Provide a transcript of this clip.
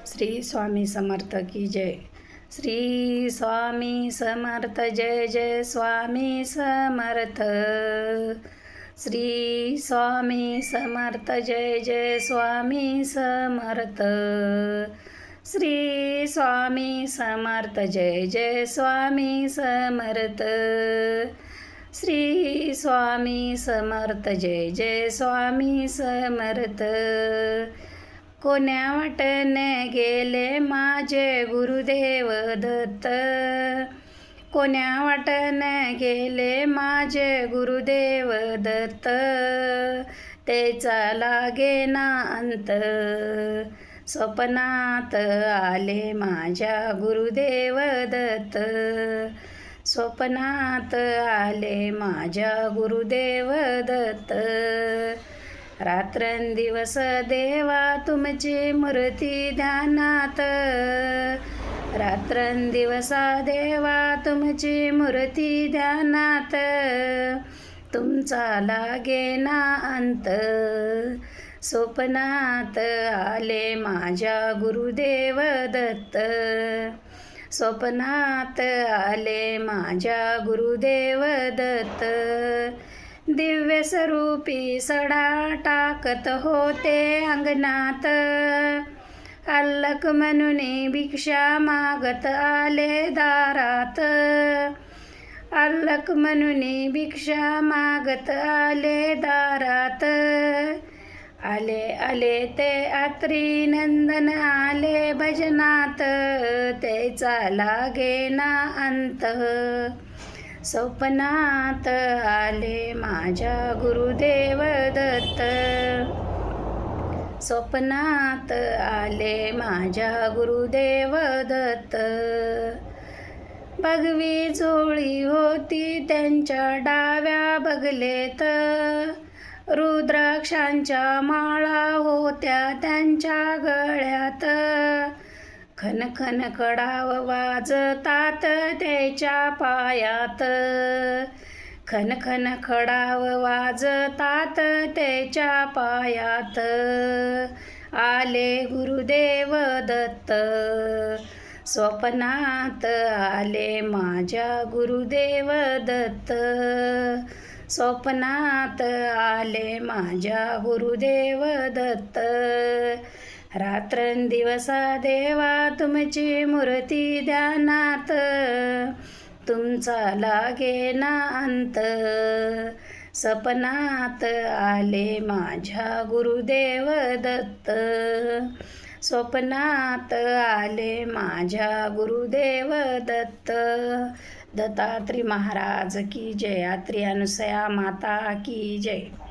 श्री स्वामी समर्थ की जय. श्री स्वामी समर्थ जय जय स्वामी समर्थ. श्री स्वामी समर्थ जय जय स्वामी समर्थ. श्री स्वामी समर्थ जय जय स्वामी समर्थ. श्री स्वामी समर्थ जय जय स्वामी समर्थ. कोण्या वाटेने गेले माझे गुरुदेव दत्त. कोण्या वाटेने गेले माझे गुरुदेव दत्त. तेचा लागेना अंत. स्वप्नात आले माझ्या गुरुदेव दत्त. स्वप्नात आले माझ्या गुरुदेव दत्त. रात्रंदिवस देवा तुमची मूर्ती ध्यानात. रात्रंदिवस देवा तुमची मूर्ती ध्यानात. तुमचा लागेना अंत. स्वप्नात आले माझ्या गुरुदेव दत्त. स्वप्नात आले माझ्या गुरुदेव दत्त. दिव्य स्वरूपी सडा टाकत होते अंगणात. अल्लक म्हणून भिक्षा मागत आले दारात. अल्लक म्हणून भिक्षा मागत आले दारात. आले आले ते अत्री नंदन आले भजनात. तेचा लागेना अंत. स्वप्नात आले माझ्या गुरुदेव दत्त. स्वप्नात आले माझ्या गुरुदेव दत्त. भगवी झोळी होती त्यांच्या डाव्या बगलेत. रुद्राक्षांच्या माळा होत्या त्यांच्या गळ्यात. खन खन कडाव वाजतात त्याच्या पायात. खन खन खडाव वाजतात त्याच्या पायात. आले गुरुदेव दत्त. स्वप्नात आले माझ्या गुरुदेव दत्त. स्वप्नात आले माझ्या गुरुदेव दत्त. रात्रंदिवसा देवा तुमची मूर्ती ध्यानात. तुमचा लागेना अंत. स्वप्नात आले माझ्या गुरुदेव दत्त. स्वप्नात आले माझ्या गुरुदेव दत्त. दत्तात्रय महाराज की जय. यात्री अनुसया माता की जय.